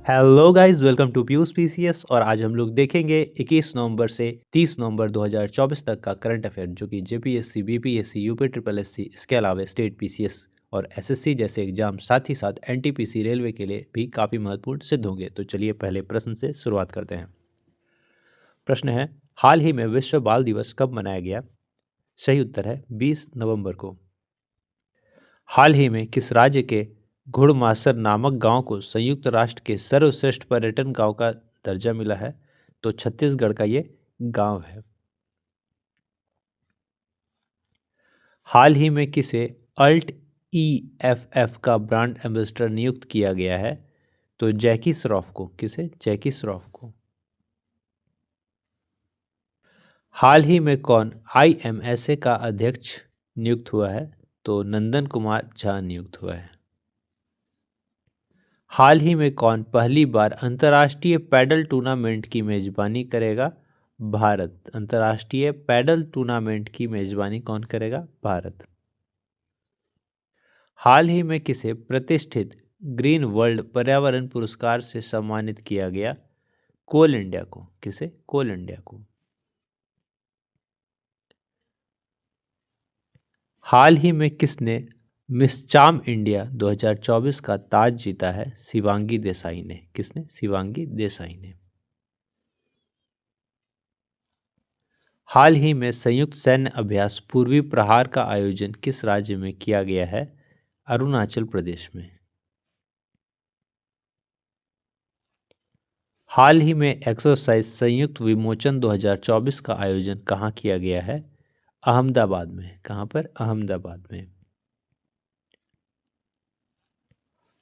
Hello guys, welcome to Piyush PCS. और आज हम लोग देखेंगे 21 नवंबर से 30 नवंबर 2024 तक का करंट अफेयर, जो कि JPSC, BPSC, UP triple SC, इसके अलावा स्टेट पीसीएस और एसएससी जैसे एग्जाम, साथ ही साथ एनटीपीसी रेलवे के लिए भी काफ़ी महत्वपूर्ण सिद्ध होंगे। तो चलिए पहले प्रश्न से शुरुआत करते हैं। प्रश्न है, हाल ही में विश्व बाल दिवस कब मनाया गया? सही उत्तर है 20 नवंबर को। हाल ही में किस राज्य के घुड़मासर नामक गांव को संयुक्त राष्ट्र के सर्वश्रेष्ठ पर्यटन गांव का दर्जा मिला है? तो छत्तीसगढ़ का ये गांव है। हाल ही में किसे अल्ट ईएफएफ का ब्रांड एम्बेसडर नियुक्त किया गया है? तो जैकी श्रॉफ को। किसे? जैकी श्रॉफ को। हाल ही में कौन आईएमएसए का अध्यक्ष नियुक्त हुआ है? तो नंदन कुमार झा नियुक्त हुआ है। हाल ही में कौन पहली बार अंतर्राष्ट्रीय पैडल टूर्नामेंट की मेजबानी करेगा? भारत। अंतर्राष्ट्रीय पैडल टूर्नामेंट की मेजबानी कौन करेगा? भारत। हाल ही में किसे प्रतिष्ठित ग्रीन वर्ल्ड पर्यावरण पुरस्कार से सम्मानित किया गया? कोल इंडिया को। किसे? कोल इंडिया को। हाल ही में किसने मिस चाम इंडिया 2024 का ताज जीता है? शिवांगी देसाई ने। किसने? शिवांगी देसाई ने। हाल ही में संयुक्त सैन्य अभ्यास पूर्वी प्रहार का आयोजन किस राज्य में किया गया है? अरुणाचल प्रदेश में। हाल ही में एक्सरसाइज संयुक्त विमोचन 2024 का आयोजन कहाँ किया गया है? अहमदाबाद में। कहाँ पर? अहमदाबाद में।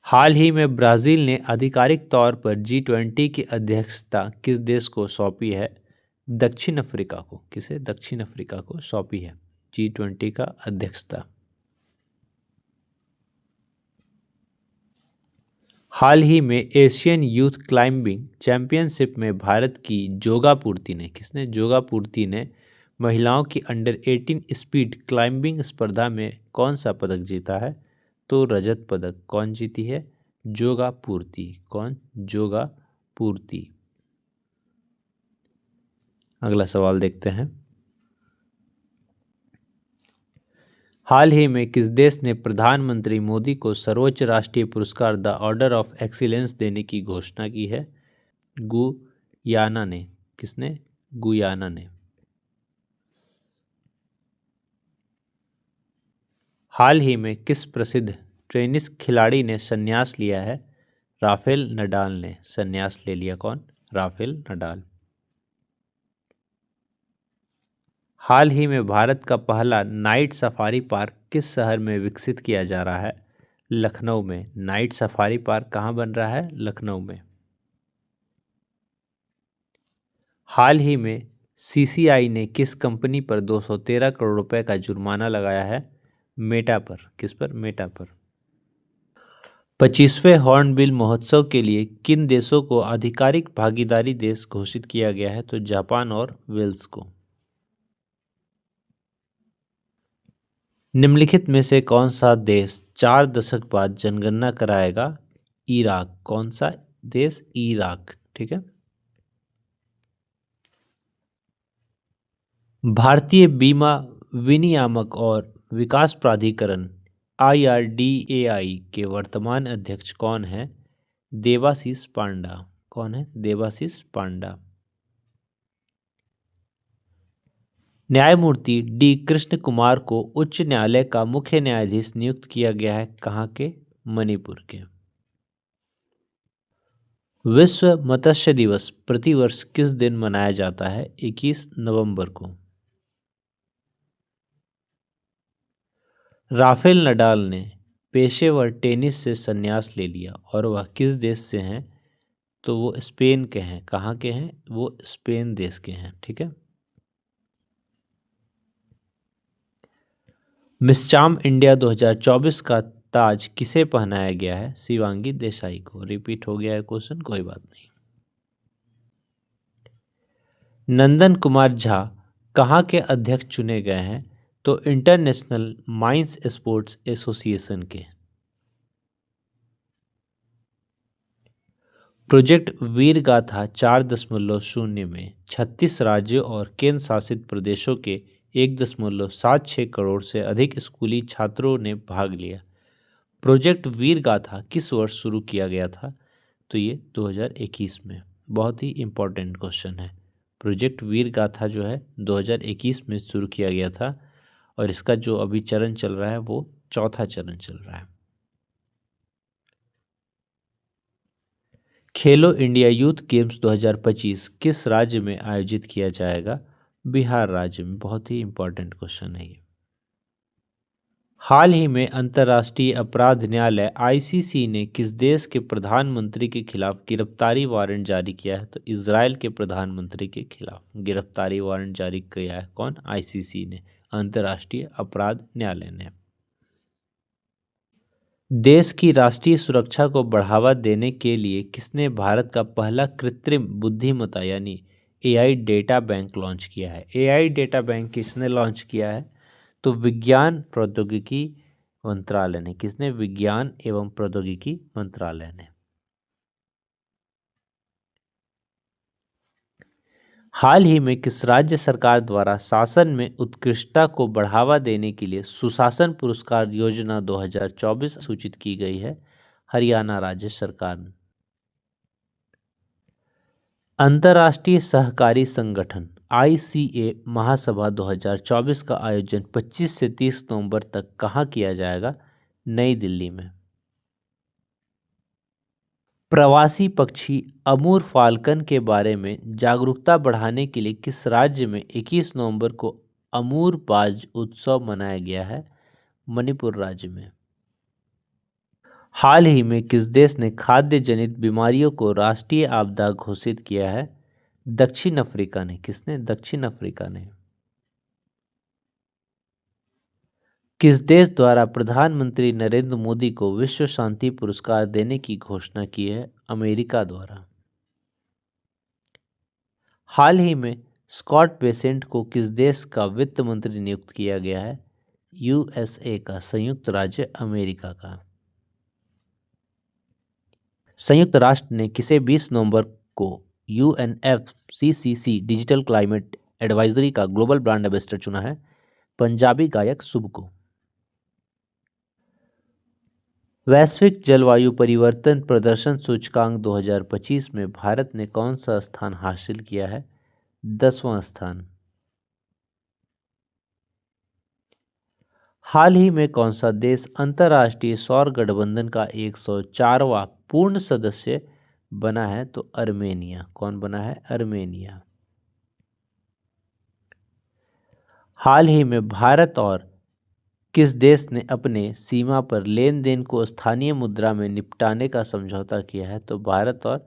हाल ही में ब्राज़ील ने आधिकारिक तौर पर G20 की अध्यक्षता किस देश को सौंपी है? दक्षिण अफ्रीका को। किसे? दक्षिण अफ्रीका को सौंपी है G20 का अध्यक्षता। हाल ही में एशियन यूथ क्लाइंबिंग चैंपियनशिप में भारत की जोगा पूर्ति ने। किसने? जोगा पूर्ति ने महिलाओं की अंडर 18 स्पीड क्लाइंबिंग स्पर्धा में कौन सा पदक जीता है? तो रजत पदक। कौन जीती है? जोगा पूर्ति। कौन? जोगा पूर्ति। अगला सवाल देखते हैं। हाल ही में किस देश ने प्रधानमंत्री मोदी को सर्वोच्च राष्ट्रीय पुरस्कार द ऑर्डर ऑफ एक्सीलेंस देने की घोषणा की है? गुयाना ने। किसने? गुयाना ने। हाल ही में किस प्रसिद्ध टेनिस खिलाड़ी ने संन्यास लिया है? राफेल नडाल ने संन्यास ले लिया। कौन? Rafael Nadal. हाल ही में भारत का पहला नाइट सफारी पार्क किस शहर में विकसित किया जा रहा है? लखनऊ में। नाइट सफारी पार्क कहाँ बन रहा है? लखनऊ में। हाल ही में सीसीआई ने किस कंपनी पर 213 करोड़ रुपए का जुर्माना लगाया है? मेटा पर। किस पर? मेटा पर। 25वें हॉर्नबिल महोत्सव के लिए किन देशों को आधिकारिक भागीदारी देश घोषित किया गया है? तो जापान और वेल्स को। निम्नलिखित में से कौन सा देश 4 दशक बाद जनगणना कराएगा? इराक। कौन सा देश? इराक। ठीक है। भारतीय बीमा विनियामक और विकास प्राधिकरण IRDAI के वर्तमान अध्यक्ष कौन है? देवाशीष पांडा। कौन है? देवाशीष पांडा। न्यायमूर्ति डी कृष्ण कुमार को उच्च न्यायालय का मुख्य न्यायाधीश नियुक्त किया गया है। कहाँ के? मणिपुर के। विश्व मत्स्य दिवस प्रतिवर्ष किस दिन मनाया जाता है? 21 नवंबर को। राफेल नडाल ने पेशेवर टेनिस से संन्यास ले लिया और वह किस देश से हैं? तो वो स्पेन के हैं। कहाँ के हैं? वो स्पेन देश के हैं। ठीक है। मिस चाम इंडिया 2024 का ताज किसे पहनाया गया है? शिवांगी देसाई को। रिपीट हो गया है क्वेश्चन, कोई बात नहीं। नंदन कुमार झा कहाँ के अध्यक्ष चुने गए हैं? तो इंटरनेशनल माइंस स्पोर्ट्स एसोसिएशन के। प्रोजेक्ट वीर गाथा 4.0 में 36 राज्यों और केंद्र शासित प्रदेशों के 1.76 करोड़ से अधिक स्कूली छात्रों ने भाग लिया। प्रोजेक्ट वीर गाथा किस वर्ष शुरू किया गया था? तो ये 2021 में। बहुत ही इम्पोर्टेंट क्वेश्चन है। प्रोजेक्ट वीर गाथा जो है 2021 में शुरू किया गया था और इसका जो अभी चरण चल रहा है वो चौथा चरण चल रहा है। खेलो इंडिया यूथ गेम्स 2025 किस राज्य में आयोजित किया जाएगा? बिहार राज्य में। बहुत ही इम्पोर्टेंट क्वेश्चन है ये। हाल ही में अंतर्राष्ट्रीय अपराध न्यायालय आईसीसी ने किस देश के प्रधानमंत्री के खिलाफ गिरफ्तारी वारंट जारी किया है? तो इजराइल के प्रधानमंत्री के खिलाफ गिरफ्तारी वारंट जारी किया है। कौन? आईसीसी ने, अंतर्राष्ट्रीय अपराध न्यायालय ने। देश की राष्ट्रीय सुरक्षा को बढ़ावा देने के लिए किसने भारत का पहला कृत्रिम बुद्धिमत्ता यानी एआई डेटा बैंक लॉन्च किया है? एआई डेटा बैंक किसने लॉन्च किया है? तो विज्ञान प्रौद्योगिकी मंत्रालय ने। किसने? विज्ञान एवं प्रौद्योगिकी मंत्रालय ने। हाल ही में किस राज्य सरकार द्वारा शासन में उत्कृष्टता को बढ़ावा देने के लिए सुशासन पुरस्कार योजना 2024 सूचित की गई है? हरियाणा राज्य सरकार ने। अंतर्राष्ट्रीय सहकारी संगठन आईसीए महासभा 2024 का आयोजन 25 से 30 नवंबर तक कहाँ किया जाएगा? नई दिल्ली में। प्रवासी पक्षी अमूर फाल्कन के बारे में जागरूकता बढ़ाने के लिए किस राज्य में 21 नवंबर को अमूर बाज उत्सव मनाया गया है? मणिपुर राज्य में। हाल ही में किस देश ने खाद्य जनित बीमारियों को राष्ट्रीय आपदा घोषित किया है? दक्षिण अफ्रीका ने। किसने? दक्षिण अफ्रीका ने। किस देश द्वारा प्रधानमंत्री नरेंद्र मोदी को विश्व शांति पुरस्कार देने की घोषणा की है? अमेरिका द्वारा। हाल ही में स्कॉट बेसेंट को किस देश का वित्त मंत्री नियुक्त किया गया है? यूएसए का, संयुक्त राज्य अमेरिका का। संयुक्त राष्ट्र ने किसे 20 नवंबर को यूएनएफसीसीसी डिजिटल क्लाइमेट एडवाइजरी का ग्लोबल ब्रांड एम्बेसडर चुना है? पंजाबी गायक शुभ को। वैश्विक जलवायु परिवर्तन प्रदर्शन सूचकांक 2025 में भारत ने कौन सा स्थान हासिल किया है? 10वां स्थान। हाल ही में कौन सा देश अंतर्राष्ट्रीय सौर गठबंधन का 104वां पूर्ण सदस्य बना है? तो अर्मेनिया। कौन बना है? अर्मेनिया। हाल ही में भारत और किस देश ने अपने सीमा पर लेन देन को स्थानीय मुद्रा में निपटाने का समझौता किया है? तो भारत और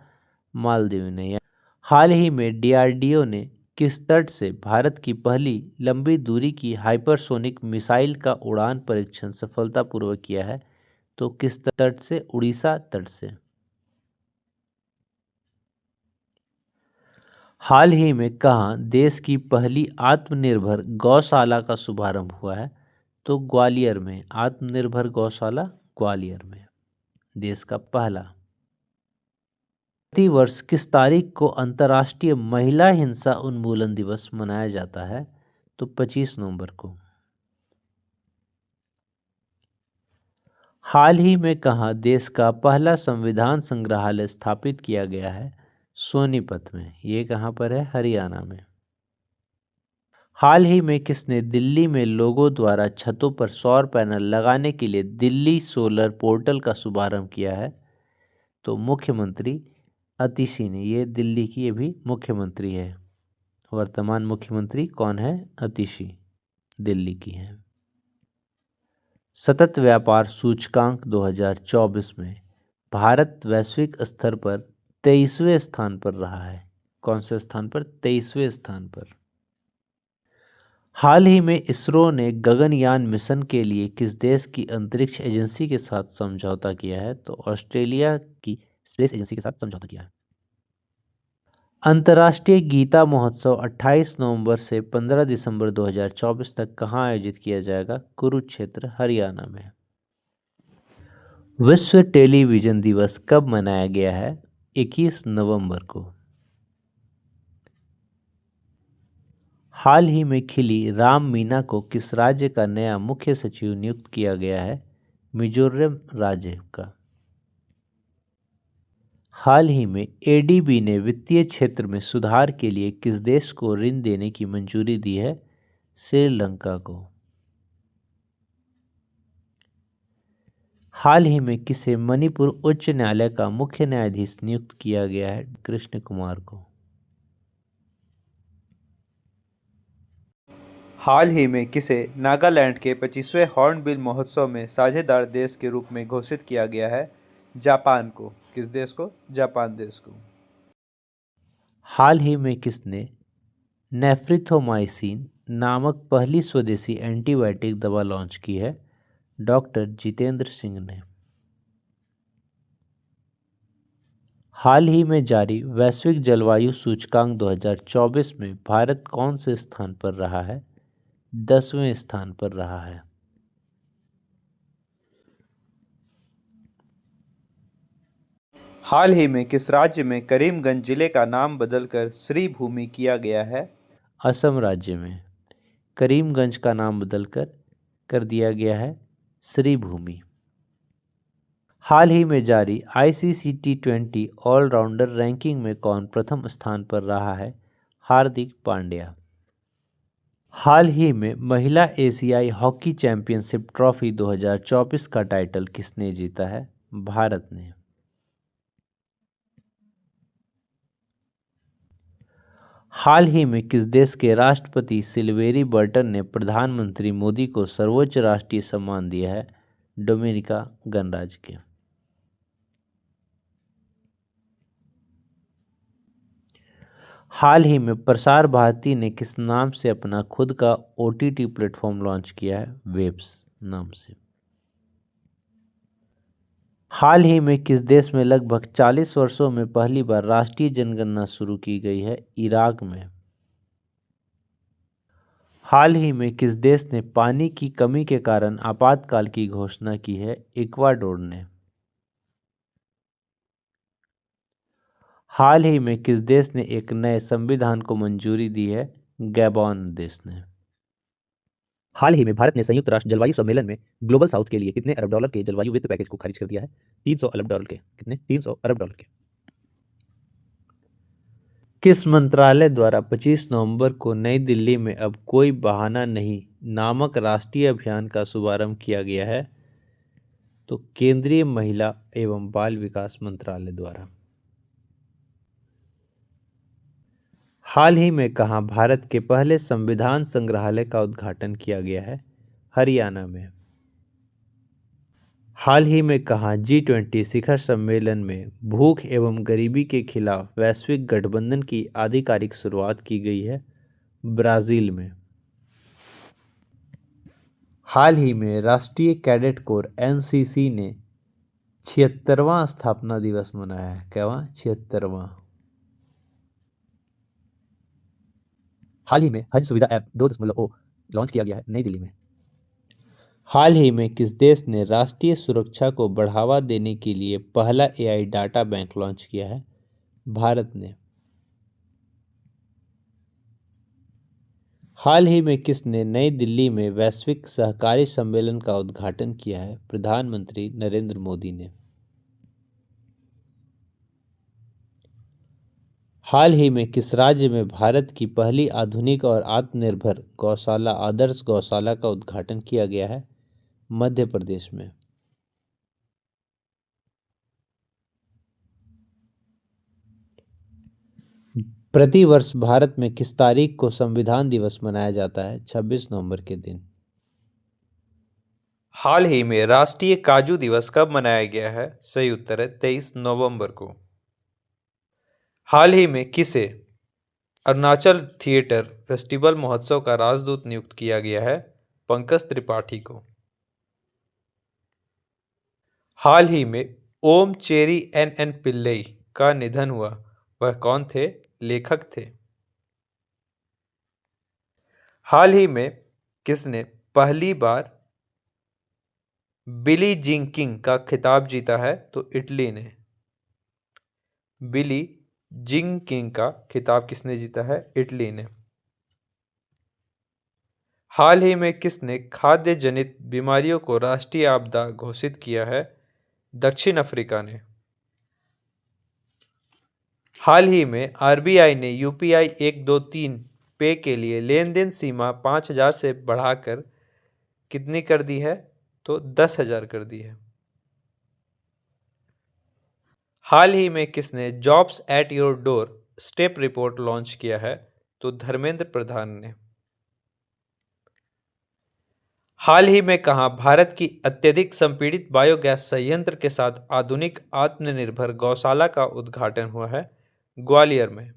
मालदीव ने। हाल ही में डीआरडीओ ने किस तट से भारत की पहली लंबी दूरी की हाइपरसोनिक मिसाइल का उड़ान परीक्षण सफलतापूर्वक किया है? तो किस तट से? उड़ीसा तट से। हाल ही में कहाँ देश की पहली आत्मनिर्भर गौशाला का शुभारंभ हुआ है? तो ग्वालियर में। आत्मनिर्भर गौशाला ग्वालियर में, देश का पहला। प्रति वर्ष किस तारीख को अंतर्राष्ट्रीय महिला हिंसा उन्मूलन दिवस मनाया जाता है? तो 25 नवंबर को। हाल ही में कहाँ देश का पहला संविधान संग्रहालय स्थापित किया गया है? सोनीपत में। ये कहाँ पर है? हरियाणा में। हाल ही में किसने दिल्ली में लोगों द्वारा छतों पर सौर पैनल लगाने के लिए दिल्ली सोलर पोर्टल का शुभारंभ किया है? तो मुख्यमंत्री अतिशी ने। ये दिल्ली की, ये भी मुख्यमंत्री है। वर्तमान मुख्यमंत्री कौन है? अतिशी, दिल्ली की है। सतत व्यापार सूचकांक 2024 में भारत वैश्विक स्तर पर 23वें स्थान पर रहा है। कौन से स्थान पर? 23वें स्थान पर। हाल ही में इसरो ने गगनयान मिशन के लिए किस देश की अंतरिक्ष एजेंसी के साथ समझौता किया है? तो ऑस्ट्रेलिया की स्पेस एजेंसी के साथ समझौता किया है। अंतर्राष्ट्रीय गीता महोत्सव 28 नवंबर से 15 दिसंबर 2024 तक कहाँ आयोजित किया जाएगा? कुरुक्षेत्र, हरियाणा में। विश्व टेलीविजन दिवस कब मनाया गया है? 21 नवंबर को। हाल ही में खिली राम मीना को किस राज्य का नया मुख्य सचिव नियुक्त किया गया है? मिजोरम राज्य का। हाल ही में एडीबी ने वित्तीय क्षेत्र में सुधार के लिए किस देश को ऋण देने की मंजूरी दी है? श्रीलंका को। हाल ही में किसे मणिपुर उच्च न्यायालय का मुख्य न्यायाधीश नियुक्त किया गया है? कृष्ण कुमार को। हाल ही में किसे नागालैंड के 25वें हॉर्नबिल महोत्सव में साझेदार देश के रूप में घोषित किया गया है? जापान को। किस देश को? जापान देश को। हाल ही में किसने नेफ्रिथोमाइसिन नामक पहली स्वदेशी एंटीबायोटिक दवा लॉन्च की है? डॉक्टर जितेंद्र सिंह ने। हाल ही में जारी वैश्विक जलवायु सूचकांक 2024 में भारत कौन से स्थान पर रहा है? 10वें स्थान पर रहा है। हाल ही में किस राज्य में करीमगंज जिले का नाम बदलकर श्रीभूमि किया गया है? असम राज्य में करीमगंज का नाम बदलकर कर दिया गया है श्रीभूमि। हाल ही में जारी आईसीसी T20 ऑलराउंडर रैंकिंग में कौन प्रथम स्थान पर रहा है? हार्दिक पांड्या। हाल ही में महिला एशियाई हॉकी चैंपियनशिप ट्रॉफी 2024 का टाइटल किसने जीता है? भारत ने। हाल ही में किस देश के राष्ट्रपति सिल्वेरी बर्टन ने प्रधानमंत्री मोदी को सर्वोच्च राष्ट्रीय सम्मान दिया है? डोमिनिका गणराज्य के। हाल ही में प्रसार भारती ने किस नाम से अपना खुद का ओटीटी प्लेटफॉर्म लॉन्च किया है? वेब्स नाम से। हाल ही में किस देश में लगभग 40 वर्षों में पहली बार राष्ट्रीय जनगणना शुरू की गई है? इराक में। हाल ही में किस देश ने पानी की कमी के कारण आपातकाल की घोषणा की है? इक्वाडोर ने। हाल ही में किस देश ने एक नए संविधान को मंजूरी दी है? गैबोन देश ने। हाल ही में भारत ने संयुक्त राष्ट्र जलवायु सम्मेलन में ग्लोबल साउथ के लिए कितने अरब डॉलर के जलवायु वित्त पैकेज को खारिज कर दिया है? 300 अरब डॉलर के। कितने? 300 अरब डॉलर के। किस मंत्रालय द्वारा 25 नवंबर को नई दिल्ली में अब कोई बहाना नहीं नामक राष्ट्रीय अभियान का शुभारंभ किया गया है? तो केंद्रीय महिला एवं बाल विकास मंत्रालय द्वारा। हाल ही में कहाँ भारत के पहले संविधान संग्रहालय का उद्घाटन किया गया है? हरियाणा में। हाल ही में कहाँ G20 शिखर सम्मेलन में भूख एवं गरीबी के खिलाफ वैश्विक गठबंधन की आधिकारिक शुरुआत की गई है? ब्राजील में। हाल ही में राष्ट्रीय कैडेट कोर एनसीसी ने 76वां स्थापना दिवस मनाया है। क्या? 76वां। हाल ही में हज सुविधा ऐप 2.0 लॉन्च किया गया है नई दिल्ली में। हाल ही में किस देश ने राष्ट्रीय सुरक्षा को बढ़ावा देने के लिए पहला एआई डाटा बैंक लॉन्च किया है? भारत ने। हाल ही में किसने नई दिल्ली में वैश्विक सहकारी सम्मेलन का उद्घाटन किया है? प्रधानमंत्री नरेंद्र मोदी ने। हाल ही में किस राज्य में भारत की पहली आधुनिक और आत्मनिर्भर गौशाला आदर्श गौशाला का उद्घाटन किया गया है? मध्य प्रदेश में। प्रतिवर्ष भारत में किस तारीख को संविधान दिवस मनाया जाता है? 26 नवंबर के दिन। हाल ही में राष्ट्रीय काजू दिवस कब मनाया गया है? सही उत्तर है 23 नवंबर को। हाल ही में किसे अरुणाचल थिएटर फेस्टिवल महोत्सव का राजदूत नियुक्त किया गया है? पंकज त्रिपाठी को। हाल ही में ओम चेरी एन पिल्लई का निधन हुआ, वह कौन थे? लेखक थे। हाल ही में किसने पहली बार बिली जीन किंग का खिताब जीता है? तो इटली ने। बिली जिंग किंग का खिताब किसने जीता है? इटली ने। हाल ही में किसने खाद्य जनित बीमारियों को राष्ट्रीय आपदा घोषित किया है? दक्षिण अफ्रीका ने। हाल ही में आरबीआई ने यूपीआई 123 पे के लिए लेन देन सीमा 5,000 से बढ़ाकर कितनी कर दी है? तो 10,000 कर दी है। हाल ही में किसने jobs at your door step report launch किया है? तो धर्मेंद्र प्रधान ने। हाल ही में कहाँ भारत की अत्यधिक संपीड़ित बायोगैस संयंत्र के साथ आधुनिक आत्मनिर्भर गौशाला का उद्घाटन हुआ है? ग्वालियर में।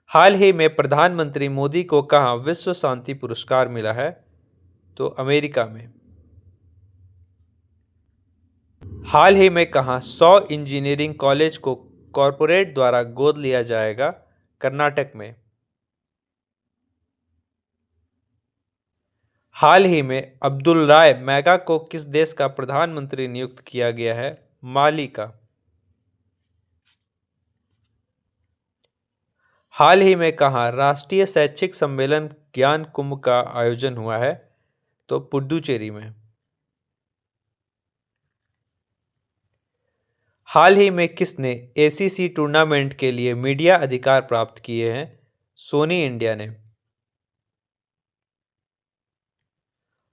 हाल ही में प्रधानमंत्री मोदी को कहाँ विश्व शांति पुरस्कार मिला है? तो अमेरिका में। हाल ही में कहाँ 100 इंजीनियरिंग कॉलेज को कॉरपोरेट द्वारा गोद लिया जाएगा? कर्नाटक में। हाल ही में अब्दुल राय मैगा को किस देश का प्रधानमंत्री नियुक्त किया गया है? माली का। हाल ही में कहाँ राष्ट्रीय शैक्षिक सम्मेलन ज्ञान कुंभ का आयोजन हुआ है? तो पुडुचेरी में। हाल ही में किसने एसीसी टूर्नामेंट के लिए मीडिया अधिकार प्राप्त किए हैं? सोनी इंडिया ने।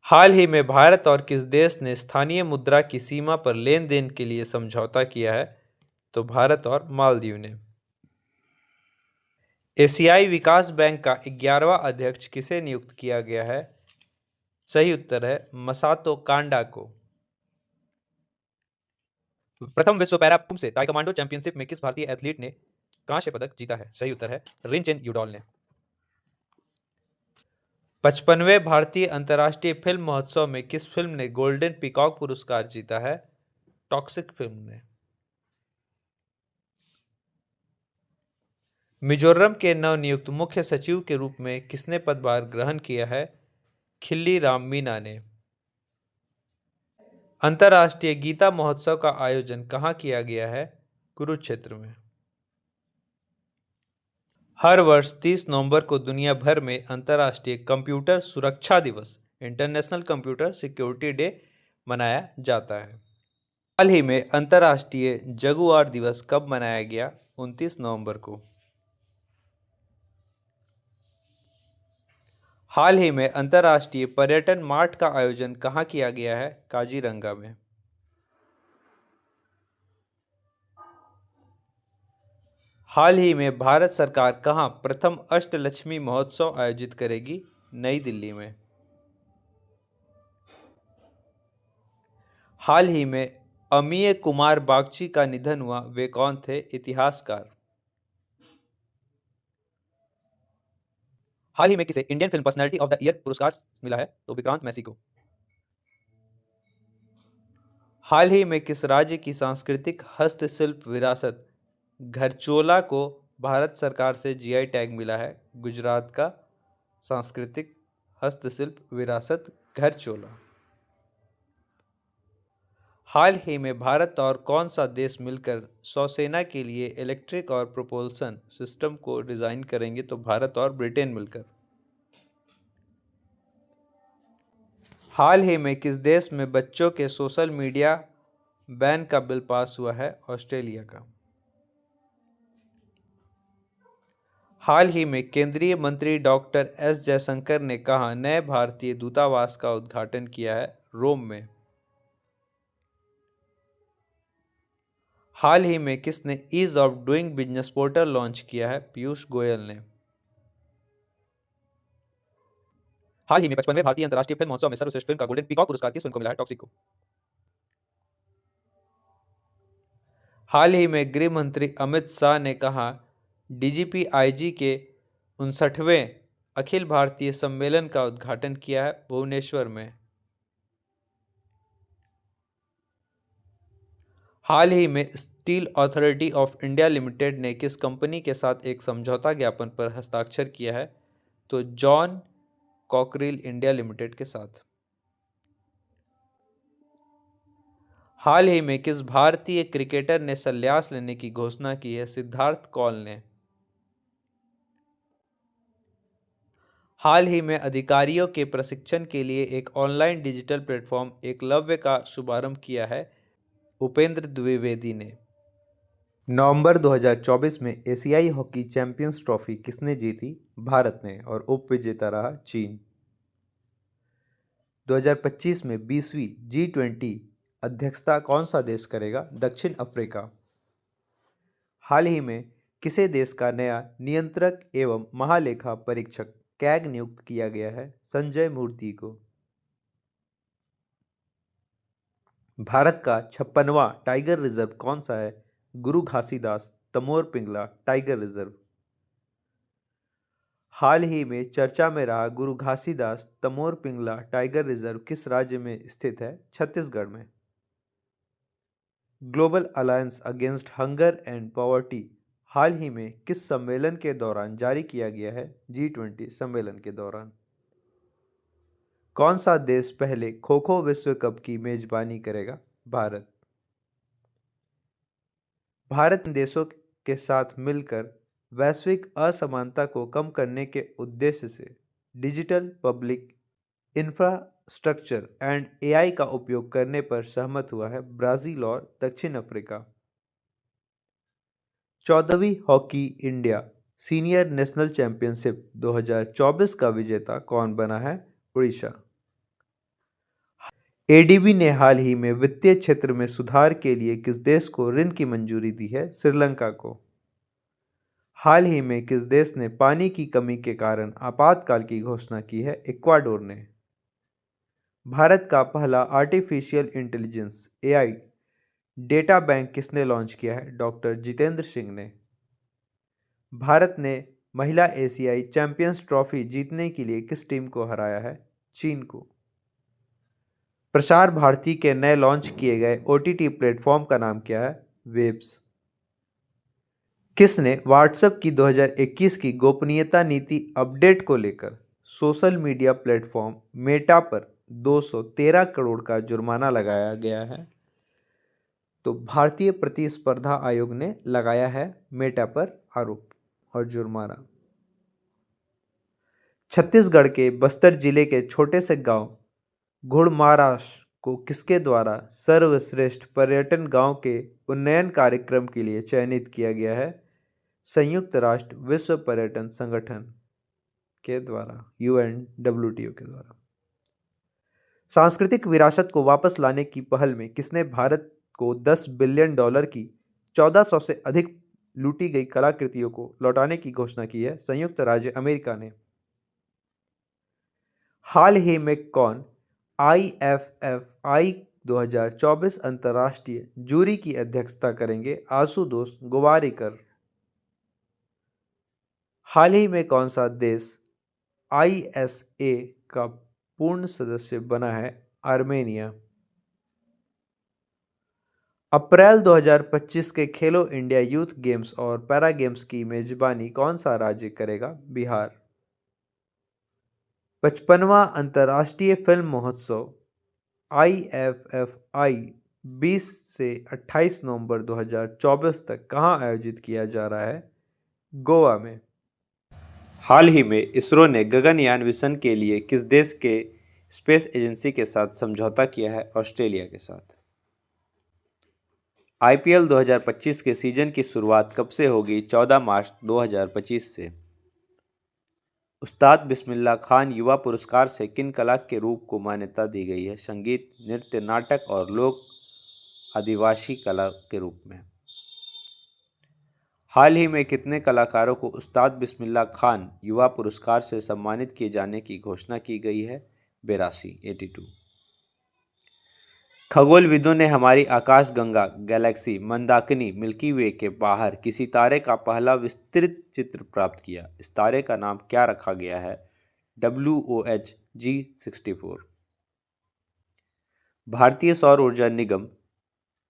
हाल ही में भारत और किस देश ने स्थानीय मुद्रा की सीमा पर लेन देन के लिए समझौता किया है? तो भारत और मालदीव ने। एशियाई विकास बैंक का 11वां अध्यक्ष किसे नियुक्त किया गया है? सही उत्तर है मसातो कांडा को। प्रथम विश्व पैरा कुंभ से ताइक्वांडो चैंपियनशिप में किस भारतीय एथलीट ने कांस्य पदक जीता है? सही उत्तर है रिनचेन यूडॉल ने। 55वें भारतीय अंतर्राष्ट्रीय फिल्म महोत्सव में किस फिल्म ने गोल्डन पीकॉक पुरस्कार जीता है? टॉक्सिक फिल्म ने। मिजोरम के नवनियुक्त मुख्य सचिव के रूप में किसने पदभार ग्रहण किया है? खिल्ली राम मीना ने। अंतर्राष्ट्रीय गीता महोत्सव का आयोजन कहाँ किया गया है? कुरुक्षेत्र में। हर वर्ष 30 नवंबर को दुनिया भर में अंतर्राष्ट्रीय कंप्यूटर सुरक्षा दिवस इंटरनेशनल कंप्यूटर सिक्योरिटी डे मनाया जाता है। हाल ही में अंतर्राष्ट्रीय जगुआर दिवस कब मनाया गया? 29 नवंबर को। हाल ही में अंतर्राष्ट्रीय पर्यटन मार्ट का आयोजन कहाँ किया गया है? काजीरंगा में। हाल ही में भारत सरकार कहाँ प्रथम अष्टलक्ष्मी महोत्सव आयोजित करेगी? नई दिल्ली में। हाल ही में अमीय कुमार बागची का निधन हुआ, वे कौन थे? इतिहासकार। हाल ही में किसे Indian film personality of the year पुरस्कार मिला है? तो विक्रांत मैसी को। हाल ही में किस राज्य की सांस्कृतिक हस्तशिल्प विरासत घरचोला को भारत सरकार से जीआई टैग मिला है? गुजरात का सांस्कृतिक हस्तशिल्प विरासत घरचोला। हाल ही में भारत और कौन सा देश मिलकर सौसेना के लिए इलेक्ट्रिक और प्रोपल्शन सिस्टम को डिजाइन करेंगे? तो भारत और ब्रिटेन मिलकर। हाल ही में किस देश में बच्चों के सोशल मीडिया बैन का बिल पास हुआ है? ऑस्ट्रेलिया का। हाल ही में केंद्रीय मंत्री डॉक्टर एस जयशंकर ने कहा नए भारतीय दूतावास का उद्घाटन किया है? रोम में। हाल ही में किसने ease of doing business portal launch किया है? पीयूष गोयल ने। हाल ही में 55वें भारतीय अंतर्राष्ट्रीय फिल्म महोत्सव में सर्वश्रेष्ठ फिल्म का गोल्डन पीकॉक पुरस्कार किस फिल्म को मिला है? टॉक्सिक को। हाल ही में गृह मंत्री अमित शाह ने कहा डीजीपी आईजी के 59वें अखिल भारतीय सम्मेलन का उद्घाटन किया है? भुवनेश्वर में। हाल ही में steel authority of India limited ने किस कंपनी के साथ एक समझौता ज्ञापन पर हस्ताक्षर किया है? तो जॉन कॉकरेल इंडिया लिमिटेड के साथ। हाल ही में किस भारतीय क्रिकेटर ने संन्यास लेने की घोषणा की है? सिद्धार्थ कौल ने। हाल ही में अधिकारियों के प्रशिक्षण के लिए एक ऑनलाइन डिजिटल प्लेटफॉर्म एकलव्य का शुभारंभ किया है उपेंद्र द्विवेदी ने। नवंबर 2024 में एशियाई हॉकी चैंपियंस ट्रॉफी किसने जीती? भारत ने, और उप विजेता रहा चीन। 2025 में 20वीं G20 अध्यक्षता कौन सा देश करेगा? दक्षिण अफ्रीका। हाल ही में किसे देश का नया नियंत्रक एवं महालेखा परीक्षक कैग नियुक्त किया गया है? संजय मूर्ति को। भारत का 56वां टाइगर रिजर्व कौन सा है? Guru Ghasidas Tamor Pingla tiger reserve. हाल ही में चर्चा में रहा गुरु घासीदास तमोर पिंगला टाइगर रिजर्व किस राज्य में स्थित है? छत्तीसगढ़ में। Global alliance against hunger and poverty हाल ही में किस सम्मेलन के दौरान जारी किया गया है? G20 सम्मेलन के दौरान। कौन सा देश पहले खो खो विश्व कप की मेजबानी करेगा? भारत। भारत इन देशों के साथ मिलकर वैश्विक असमानता को कम करने के उद्देश्य से digital public infrastructure and AI का उपयोग करने पर सहमत हुआ है। ब्राजील और दक्षिण अफ्रीका। 14वीं hockey India senior national championship 2024 का विजेता कौन बना है? उड़ीसा। ADB ने हाल ही में वित्तीय क्षेत्र में सुधार के लिए किस देश को ऋण की मंजूरी दी है? श्रीलंका को। हाल ही में किस देश ने पानी की कमी के कारण आपातकाल की घोषणा की है? इक्वाडोर ने। भारत का पहला artificial intelligence AI data bank किसने लॉन्च किया है? डॉक्टर जितेंद्र सिंह ने। भारत ने महिला एशियाई चैंपियंस ट्रॉफी जीतने के लिए किस टीम को हराया है? चीन को। प्रसार भारती के नए लॉन्च किए गए OTT प्लेटफॉर्म का नाम क्या है? वेब्स। किसने व्हाट्सएप की 2021 की गोपनीयता नीति अपडेट को लेकर सोशल मीडिया प्लेटफॉर्म मेटा पर 213 करोड़ का जुर्माना लगाया गया है? तो भारतीय प्रतिस्पर्धा आयोग ने लगाया है मेटा पर आरोप और जुर्माना। छत्तीसगढ़ के बस्तर जिले के छोटे से गांव घुड़माराश को किसके द्वारा सर्वश्रेष्ठ पर्यटन गांव के उन्नयन कार्यक्रम के लिए चयनित किया गया है? संयुक्त राष्ट्र विश्व पर्यटन संगठन के द्वारा, UNWTO के द्वारा। सांस्कृतिक विरासत को वापस लाने की पहल में किसने भारत को $10 बिलियन की 1400 से अधिक लूटी गई कलाकृतियों को लौटाने की घोषणा की है? संयुक्त राज्य अमेरिका ने। हाल ही में कौन IFFI 2024 अंतर्राष्ट्रीय जूरी की अध्यक्षता करेंगे? आशुतोष गोवारिकर। हाल ही में कौन सा देश ISA का पूर्ण सदस्य बना है? आर्मेनिया। अप्रैल 2025 के खेलो इंडिया यूथ गेम्स और पैरा गेम्स की मेजबानी कौन सा राज्य करेगा? बिहार। 55वां अंतर्राष्ट्रीय फिल्म महोत्सव IFFI 20 से 28 नवंबर 2024 तक कहाँ आयोजित किया जा रहा है? गोवा में। हाल ही में इसरो ने गगनयान मिशन के लिए किस देश के स्पेस एजेंसी के साथ समझौता किया है? ऑस्ट्रेलिया के साथ। IPL 2025 के सीजन की शुरुआत कब से होगी? 14 मार्च 2025 से। उस्ताद बिस्मिल्लाह खान युवा पुरस्कार से किन कला के रूप को मान्यता दी गई है? संगीत, नृत्य, नाटक और लोक आदिवासी कला के रूप में। हाल ही में कितने कलाकारों को उस्ताद बिस्मिल्लाह खान युवा पुरस्कार से सम्मानित किए जाने की घोषणा की गई है? 82। खगोलविदों ने हमारी आकाशगंगा गैलेक्सी मंदाकिनी मिल्की वे के बाहर किसी तारे का पहला विस्तृत चित्र प्राप्त किया। इस तारे का नाम क्या रखा गया है? WOH G64। भारतीय सौर ऊर्जा निगम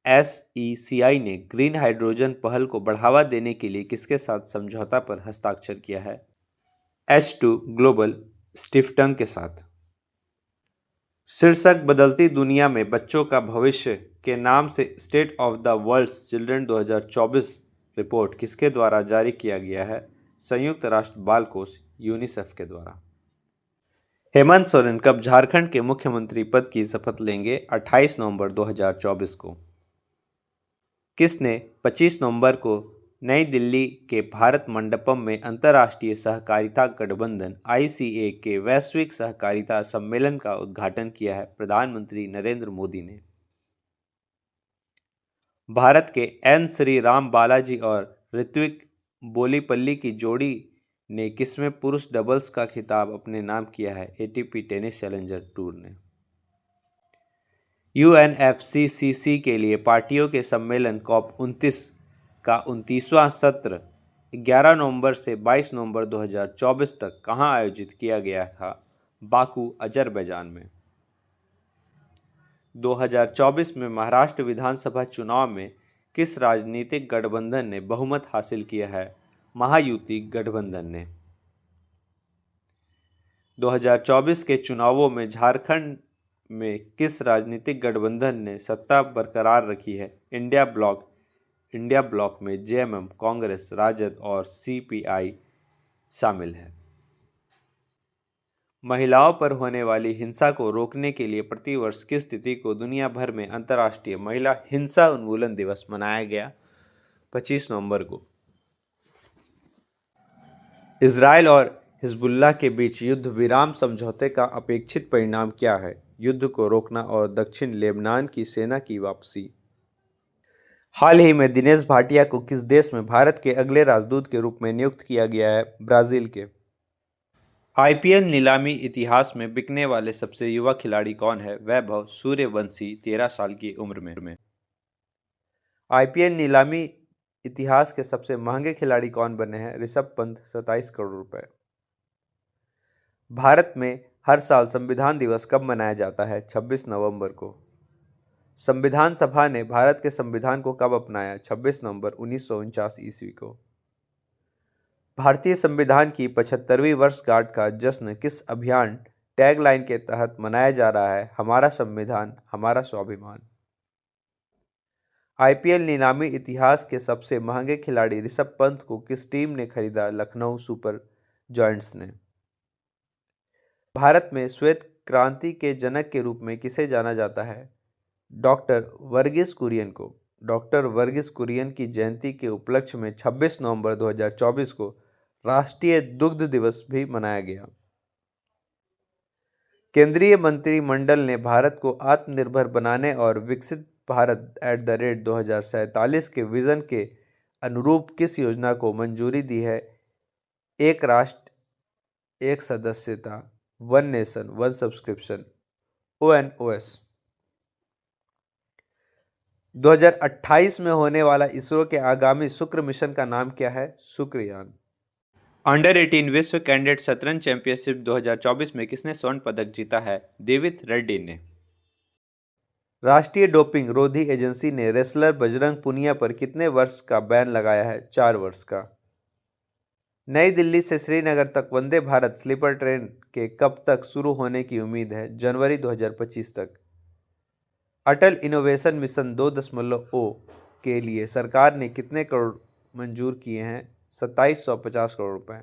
SECI ने ग्रीन हाइड्रोजन पहल को बढ़ावा देने के लिए किसके साथ समझौता पर हस्ताक्षर किया है? H2 ग्लोबल स्टिफ्टंग के साथ। शीर्षक बदलती दुनिया में बच्चों का भविष्य के नाम से state of the world's children 2024 report किसके द्वारा जारी किया गया है? संयुक्त राष्ट्र बाल कोष यूनिसेफ के द्वारा। हेमंत सोरेन कब झारखंड के मुख्यमंत्री पद की शपथ लेंगे? 28 नवंबर 2024 को। किसने 25 नवंबर को नई दिल्ली के भारत मंडपम में अंतर्राष्ट्रीय सहकारिता गठबंधन ICA के वैश्विक सहकारिता सम्मेलन का उद्घाटन किया है? प्रधानमंत्री नरेंद्र मोदी ने। भारत के N श्री राम बालाजी और ऋत्विक बोलीपल्ली की जोड़ी ने किसमें पुरुष डबल्स का खिताब अपने नाम किया है? ATP टेनिस चैलेंजर टूर ने। UNFCCC के लिए पार्टियों के सम्मेलन COP29 का 29वां सत्र 11 नवंबर से 22 नवंबर 2024 तक कहां आयोजित किया गया था? बाकू, अजरबैजान में। 2024 में महाराष्ट्र विधानसभा चुनाव में किस राजनीतिक गठबंधन ने बहुमत हासिल किया है? महायुति गठबंधन ने। 2024 के चुनावों में झारखंड में किस राजनीतिक गठबंधन ने सत्ता बरकरार रखी है? इंडिया ब्लॉक में JMM, कांग्रेस, राजद और CPI शामिल है। महिलाओं पर होने वाली हिंसा को रोकने के लिए प्रतिवर्ष किस तिथि को दुनिया भर में अंतर्राष्ट्रीय महिला हिंसा उन्मूलन दिवस मनाया गया? 25 नवंबर को। इजराइल और हिजबुल्लाह के बीच युद्ध विराम समझौते का अपेक्षित परिणाम क्या है? युद्ध को रोकना और दक्षिण लेबनान की सेना की वापसी। हाल ही में दिनेश भाटिया को किस देश में भारत के अगले राजदूत के रूप में नियुक्त किया गया है? ब्राजील के। IPL नीलामी इतिहास में बिकने वाले सबसे युवा खिलाड़ी कौन है? वैभव सूर्यवंशी, 13 साल की उम्र में। IPL नीलामी इतिहास के सबसे महंगे खिलाड़ी कौन बने हैं? ऋषभ पंत, 27 करोड़ रुपए। भारत में हर साल संविधान दिवस कब मनाया जाता है? 26 नवंबर को। संविधान सभा ने भारत के संविधान को कब अपनाया? 26 नवंबर 1949 ईस्वी को। भारतीय संविधान की 75वीं वर्षगांठ का जश्न किस अभियान टैगलाइन के तहत मनाया जा रहा है? हमारा संविधान, हमारा स्वाभिमान। IPL नीलामी इतिहास के सबसे महंगे खिलाड़ी ऋषभ पंत को किस टीम ने खरीदा? लखनऊ सुपर जायंट्स ने। भारत में श्वेत क्रांति के जनक के रूप में किसे जाना जाता है? डॉक्टर वर्गीस कुरियन को। डॉक्टर वर्गीस कुरियन की जयंती के उपलक्ष्य में 26 नवंबर 2024 को राष्ट्रीय दुग्ध दिवस भी मनाया गया। केंद्रीय मंत्रिमंडल ने भारत को आत्मनिर्भर बनाने और विकसित भारत @ 2047 के विजन के अनुरूप किस योजना को मंजूरी दी है? एक राष्ट्र, एक सदस्यता, one nation, one subscription, ONOS। 2028 में होने वाला इसरो के आगामी शुक्र मिशन का नाम क्या है? शुक्रयान। अंडर 18 विश्व कैंडिडेट शतरंज चैंपियनशिप 2024 में किसने स्वर्ण पदक जीता है? देवित रेड्डी ने। राष्ट्रीय डोपिंग रोधी एजेंसी ने रेसलर बजरंग पुनिया पर कितने वर्ष का बैन लगाया है? 4 वर्ष का। नई दिल्ली से श्रीनगर तक वंदे भारत स्लीपर ट्रेन के कब तक शुरू होने की उम्मीद है? जनवरी 2025 तक। अटल इनोवेशन मिशन 2.0 के लिए सरकार ने कितने करोड़ मंजूर किए हैं? 2750 करोड़ रुपए।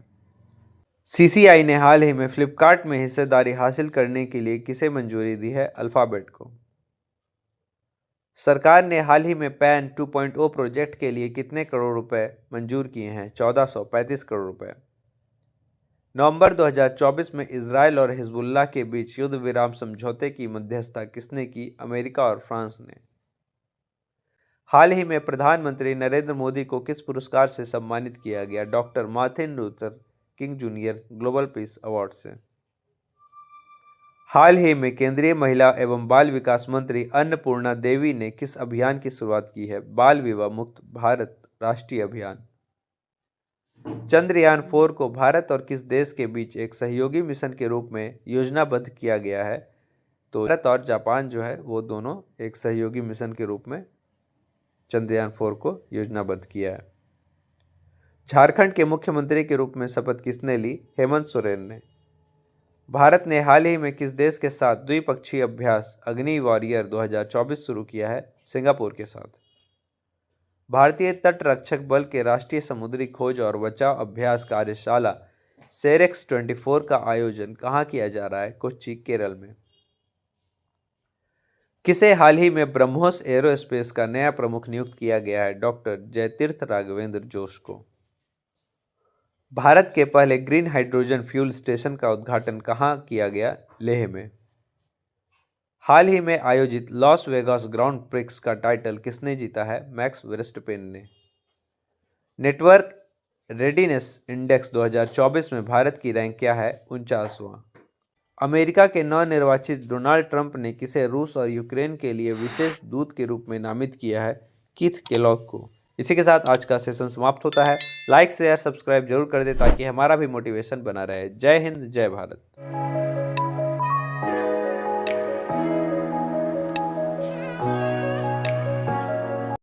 CCI ने हाल ही में फ्लिपकार्ट में हिस्सेदारी हासिल करने के लिए किसे मंजूरी दी है? अल्फाबेट को। सरकार ने हाल ही में पैन 2.0 प्रोजेक्ट के लिए कितने करोड़ रुपए मंजूर किए हैं? 1435 करोड़ रुपए। नवंबर 2024 में इजराइल और हिजबुल्लाह के बीच युद्ध विराम समझौते की मध्यस्थता किसने की? अमेरिका और फ्रांस ने। हाल ही में प्रधानमंत्री नरेंद्र मोदी को किस पुरस्कार से सम्मानित किया गया? Doctor Martin Luther king junior global peace award से। हाल ही में केंद्रीय महिला एवं बाल विकास मंत्री अन्नपूर्णा देवी ने किस अभियान की शुरुआत की है? बाल विवाह मुक्त भारत राष्ट्रीय अभियान। चंद्रयान 4 को भारत और किस देश के बीच एक सहयोगी मिशन के रूप में योजनाबद्ध किया गया है? तो भारत और जापान जो है वो दोनों एक सहयोगी मिशन के रूप में चंद्रयान 4 को योजनाबद्ध किया है। झारखंड के मुख्यमंत्री के रूप में शपथ किसने ली? हेमंत सोरेन ने। भारत ने हाल ही में किस देश के साथ द्विपक्षीय अभ्यास अग्नि वॉरियर 2024 शुरू किया है? सिंगापुर के साथ। भारतीय तटरक्षक बल के राष्ट्रीय समुद्री खोज और बचाव अभ्यास कार्यशाला सेरेक्स 24 का आयोजन कहाँ किया जा रहा है? कोच्चि, केरल में। किसे हाल ही में ब्रह्मोस एरोस्पेस का नया प्रमुख नियुक्त किया गया है? डॉक्टर जयतीर्थ राघवेंद्र जोश को। भारत के पहले ग्रीन हाइड्रोजन फ्यूल स्टेशन का उद्घाटन कहाँ किया गया? लेह में। हाल ही में आयोजित लॉस वेगास ग्रांड प्रिक्स का टाइटल किसने जीता है? मैक्स वर्स्टपेन ने। नेटवर्क रेडीनेस इंडेक्स 2024 में भारत की रैंक क्या है? 49वां। अमेरिका के नवनिर्वाचित डोनाल्ड ट्रंप ने किसे रूस और यूक्रेन के लिए विशेष दूत के रूप में नामित किया है? कीथ केलॉग को। इसी के साथ आज का सेशन समाप्त होता है। लाइक शेयर सब्सक्राइब जरूर कर दे ताकि हमारा भी मोटिवेशन बना रहे। जय हिंद, जय भारत।